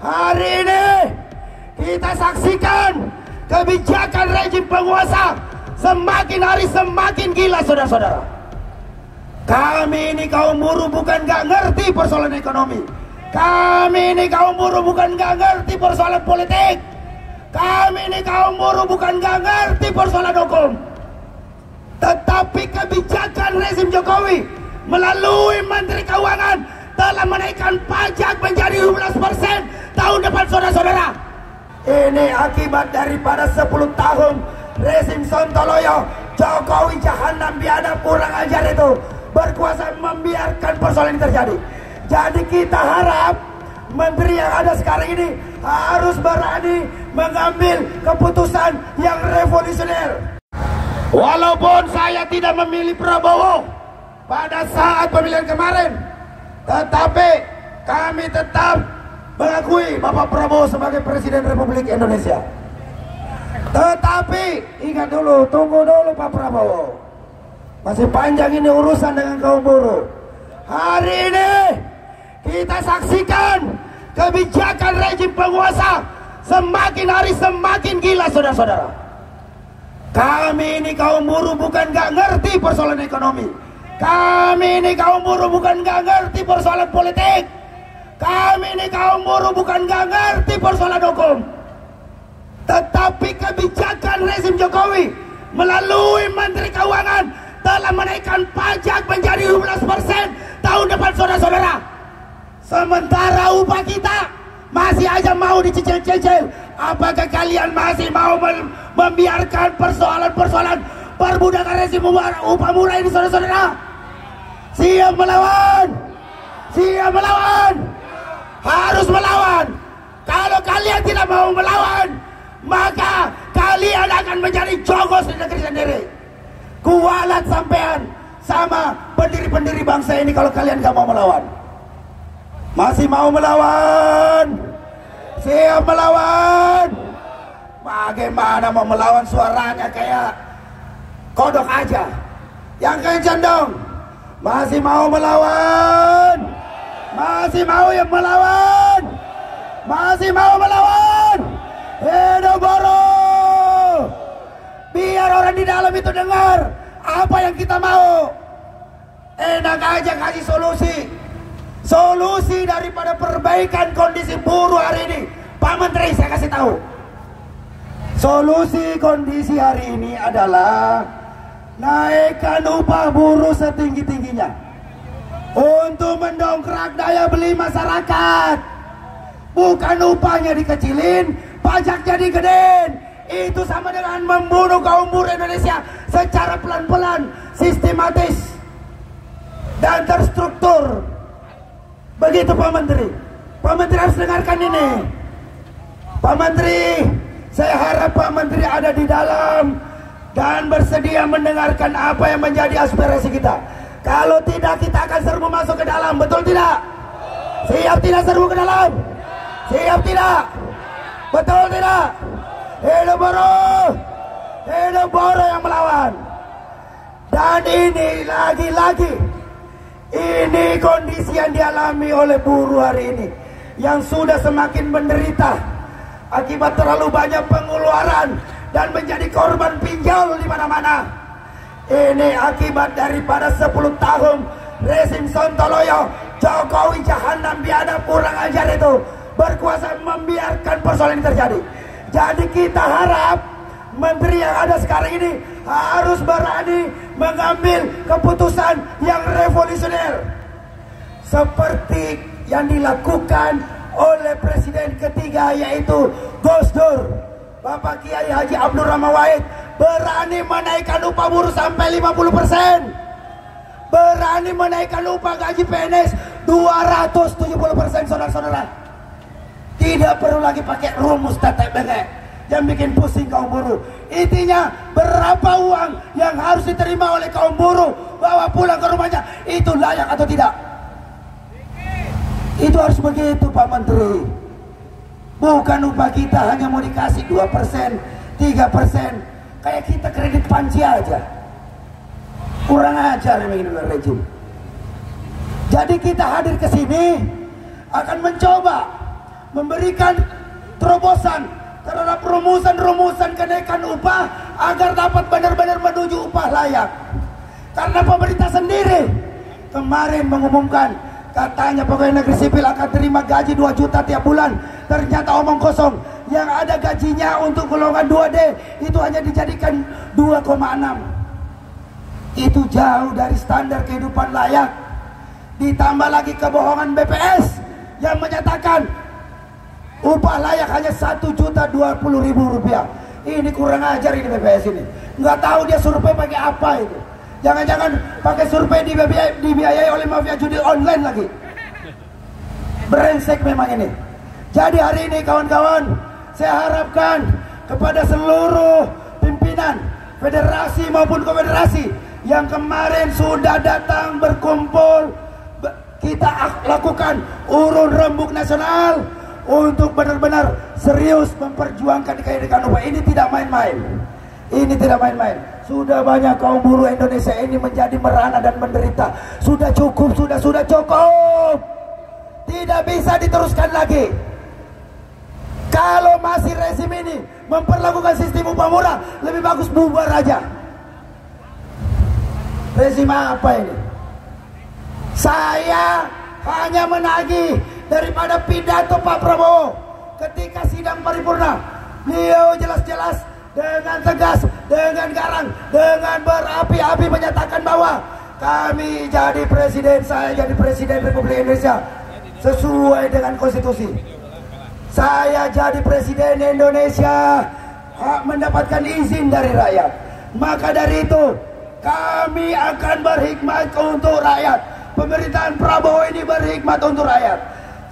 Hari ini kita saksikan kebijakan rejim penguasa semakin hari semakin gila, saudara-saudara. Kami ini kaum buruh bukan gak ngerti persoalan ekonomi. Kami ini kaum buruh bukan gak ngerti persoalan politik. Kami ini kaum buruh bukan gak ngerti persoalan hukum. Tetapi kebijakan rezim Jokowi melalui Menteri Keuangan telah menaikkan pajak menjadi 12% tahun depan, saudara-saudara. Ini akibat daripada 10 tahun rezim Sontoloyo, Jokowi jahanam biadab kurang ajar itu berkuasa membiarkan persoalan ini terjadi. Jadi kita harap menteri yang ada sekarang ini harus berani mengambil keputusan yang revolusioner. Walaupun saya tidak memilih Prabowo pada saat pemilihan kemarin, tetapi kami tetap mengakui Bapak Prabowo sebagai Presiden Republik Indonesia. Tetapi ingat dulu, tunggu dulu Pak Prabowo. Masih panjang ini urusan dengan kaum buruh. Hari ini kita saksikan kebijakan rejim penguasa semakin hari semakin gila, saudara-saudara. Kami ini kaum buruh bukan gak ngerti persoalan ekonomi. Kami ini kaum buruh bukan gak ngerti persoalan politik. Kami ini kaum buruh bukan gak ngerti persoalan hukum. Tetapi kebijakan rezim Jokowi melalui Menteri Keuangan telah menaikkan pajak menjadi 12% tahun depan, saudara-saudara. Sementara upah kita masih aja mau dicicil-cicil. Apakah kalian masih mau membiarkan persoalan-persoalan perbudakan rezim upah murah ini, saudara-saudara? Siap melawan, siap melawan, harus melawan. Kalau kalian tidak mau melawan, maka kalian akan menjadi jogos di negeri sendiri. Kualat sampean sama pendiri-pendiri bangsa ini kalau kalian gak mau melawan. Masih mau melawan? Siap melawan? Bagaimana mau melawan, suaranya kayak kodok aja. Yang kencang dong. Masih mau melawan? Masih mau yang melawan? Masih mau melawan? Hidup buruh! Biar orang di dalam itu dengar apa yang kita mau. Enak aja kasih solusi. Solusi daripada perbaikan kondisi buruh hari ini, Pak Menteri, saya kasih tahu. Solusi kondisi hari ini adalah naikkan upah buruh setinggi-tingginya untuk mendongkrak daya beli masyarakat. Bukan upahnya dikecilin, pajaknya digedein. Itu sama dengan membunuh kaum buruh Indonesia secara pelan-pelan, sistematis, dan terstruktur. Begitu Pak Menteri. Pak Menteri harus dengarkan ini. Pak Menteri, saya harap Pak Menteri ada di dalam dan bersedia mendengarkan apa yang menjadi aspirasi kita. Kalau tidak, kita akan serbu masuk ke dalam. Betul tidak? Siap tidak serbu ke dalam? Siap tidak? Betul tidak? Hidup buruh! Hidup buruh yang melawan. Dan ini lagi-lagi, ini kondisi yang dialami oleh buruh hari ini, yang sudah semakin menderita akibat terlalu banyak pengeluaran dan menjadi korban pinjol di mana-mana. Ini akibat daripada 10 tahun rezim Sontoloyo, Jokowi jahanam biadab kurang ajar itu berkuasa membiarkan persoalan ini terjadi. Jadi kita harap menteri yang ada sekarang ini harus berani mengambil keputusan yang revolusioner, seperti yang dilakukan oleh presiden ketiga, yaitu Gus Dur. Bapak Kiai Haji Abdul Rahman Wahid berani menaikkan upah buruh sampai 50%, berani menaikkan upah gaji PNS 270%, saudara-saudara. Tidak perlu lagi pakai rumus tetek bengek yang bikin pusing kaum buruh. Intinya berapa uang yang harus diterima oleh kaum buruh bawa pulang ke rumahnya, itu layak atau tidak? Itu harus begitu Pak Menteri. Bukan upah kita hanya mau dikasih 2%, 3%, kayak kita kredit panci aja. Kurang ajar yang begini rejim. Jadi kita hadir ke sini akan mencoba memberikan terobosan terhadap rumusan-rumusan kenaikan upah agar dapat benar-benar menuju upah layak. Karena pemerintah sendiri kemarin mengumumkan katanya pegawai negeri sipil akan terima gaji 2 juta tiap bulan. Ternyata omong kosong. Yang ada gajinya untuk golongan 2D itu hanya dijadikan 2,6. Itu jauh dari standar kehidupan layak. Ditambah lagi kebohongan BPS yang menyatakan upah layak hanya 1.020.000 rupiah. Ini kurang ajar ini BPS ini. Nggak tahu dia survei pakai apa itu. Jangan-jangan pakai survei dibiayai oleh mafia judi online lagi. Brengsek memang ini. Jadi hari ini kawan-kawan, saya harapkan kepada seluruh pimpinan federasi maupun konfederasi yang kemarin sudah datang berkumpul, kita lakukan urun rembuk nasional untuk benar-benar serius memperjuangkan kenaikan upah. Ini tidak main-main. Ini tidak main-main. Sudah banyak kaum buruh Indonesia ini menjadi merana dan menderita. Sudah cukup, sudah cukup. Tidak bisa diteruskan lagi. Kalau masih rezim ini memperlakukan sistem upah murah, lebih bagus bubar aja. Rezim apa ini? Saya hanya menagih daripada pidato Pak Prabowo ketika sidang paripurna. Beliau jelas-jelas dengan tegas, dengan garang, dengan berapi-api menyatakan bahwa kami jadi presiden, saya jadi presiden Republik Indonesia sesuai dengan konstitusi. Saya jadi presiden Indonesia mendapatkan izin dari rakyat. Maka dari itu kami akan berhikmat untuk rakyat. Pemerintahan Prabowo ini berhikmat untuk rakyat.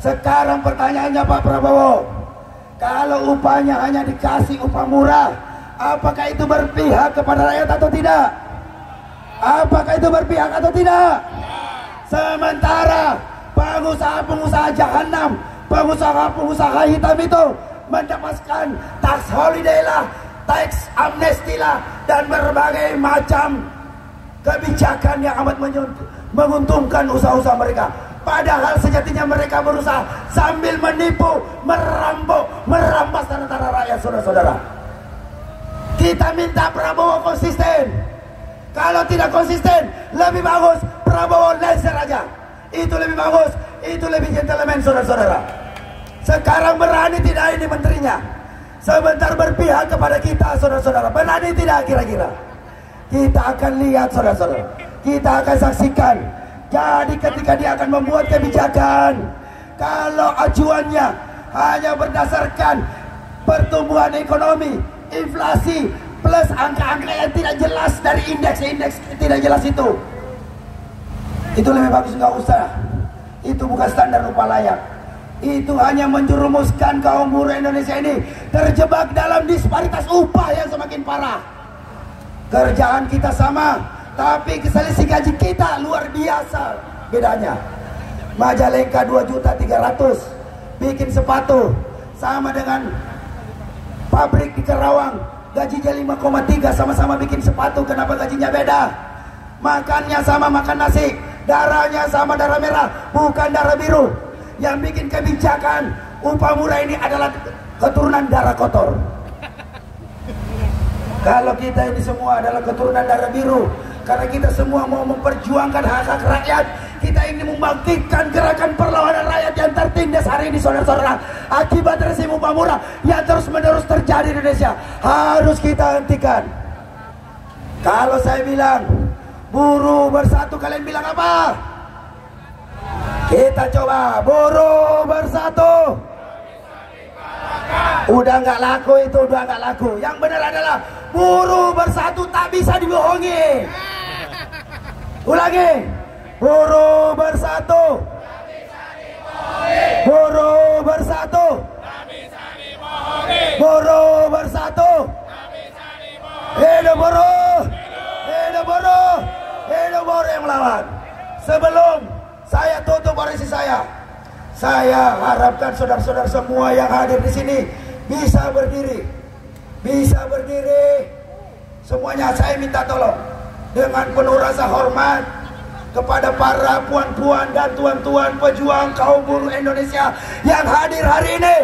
Sekarang pertanyaannya Pak Prabowo, kalau upahnya hanya dikasih upah murah, apakah itu berpihak kepada rakyat atau tidak? Apakah itu berpihak atau tidak? Sementara pengusaha-pengusaha jahanam, pengusaha-pengusaha hitam itu mendapatkan tax holiday lah, tax amnesty lah, dan berbagai macam kebijakan yang amat menguntungkan usaha-usaha mereka. Padahal sejatinya mereka berusaha sambil menipu, merampok, merampas tanah-tanah rakyat, saudara-saudara. Kita minta Prabowo konsisten. Kalau tidak konsisten, lebih bagus Prabowo laser aja. Itu lebih bagus, itu lebih gentleman, saudara-saudara. Sekarang berani tidak ini menterinya? Sebentar berpihak kepada kita, saudara-saudara. Berani tidak kira-kira? Kita akan lihat, saudara-saudara. Kita akan saksikan. Jadi ketika dia akan membuat kebijakan, kalau acuannya hanya berdasarkan pertumbuhan ekonomi, inflasi, plus angka-angka yang tidak jelas dari indeks-indeks tidak jelas itu lebih bagus nggak usah. Itu bukan standar upah layak. Itu hanya menjerumuskan kaum buruh Indonesia ini terjebak dalam disparitas upah yang semakin parah. Kerjaan kita sama, tapi selisih gaji kita luar biasa bedanya. Majalengka 2.300.000 bikin sepatu, sama dengan pabrik di Karawang gajinya 5,3, sama-sama bikin sepatu. Kenapa gajinya beda? Makannya sama, makan nasi. Darahnya sama, darah merah, bukan darah biru. Yang bikin kebijakan upah murah ini adalah keturunan darah kotor. Kalau kita ini semua adalah keturunan darah biru, karena kita semua mau memperjuangkan hak-hak rakyat. Kita ingin membangkitkan gerakan perlawanan rakyat yang tertindas hari ini, saudara-saudara. Akibat rezim upah murah yang terus-menerus terjadi di Indonesia harus kita hentikan. Kalau saya bilang buruh bersatu, kalian bilang apa? Kita coba buruh bersatu. Udah nggak laku itu, udah nggak laku. Yang benar adalah buruh bersatu tak bisa dibohongi. Ulangi, buruh bersatu. Buruh bersatu. Buruh bersatu. Hidup buruh. Hidup buruh. Hidup buruh yang melawan. Sebelum saya tutup orasi saya harapkan saudara-saudara semua yang hadir di sini bisa berdiri. Bisa berdiri. Semuanya saya minta tolong dengan penuh rasa hormat, kepada para puan-puan dan tuan-tuan pejuang kaum buruh Indonesia yang hadir hari ini,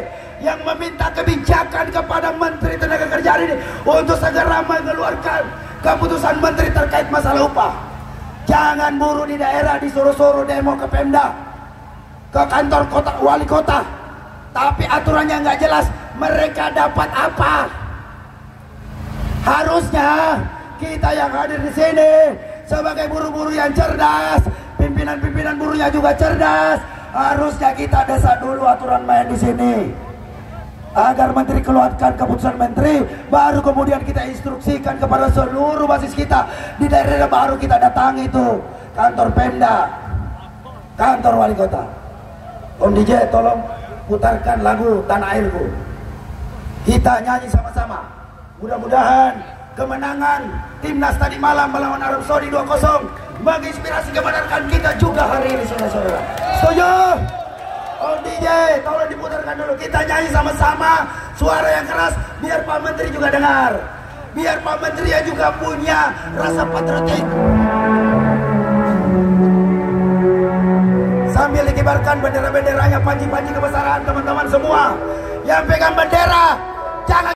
yang meminta kebijakan kepada Menteri Tenaga Kerja hari ini untuk segera mengeluarkan keputusan Menteri terkait masalah upah. Jangan buruh di daerah disuruh-suruh demo ke Pemda, ke kantor kota, wali kota, tapi aturannya nggak jelas. Mereka dapat apa? Harusnya kita yang hadir di sini sebagai buruh-buruh yang cerdas, pimpinan-pimpinan buruhnya juga cerdas. Harusnya kita desa dulu aturan main di sini, agar menteri keluarkan keputusan menteri, baru kemudian kita instruksikan kepada seluruh basis kita di daerah, baru kita datangi itu kantor Pemda, kantor wali kota. Om DJ tolong putarkan lagu Tanah Airku, kita nyanyi sama-sama. Mudah-mudahan kemenangan timnas tadi malam melawan Arab Saudi 2-0 menginspirasi kemenangan kita juga hari ini, saudara-saudara. Setuju? Om DJ tolong diputarkan dulu, kita nyanyi sama-sama, suara yang keras biar Pak Menteri juga dengar, biar Pak Menteri juga punya rasa patriotik. Sambil dikibarkan bendera-benderanya, panji-panji kebesaran, teman-teman semua yang pegang bendera jangan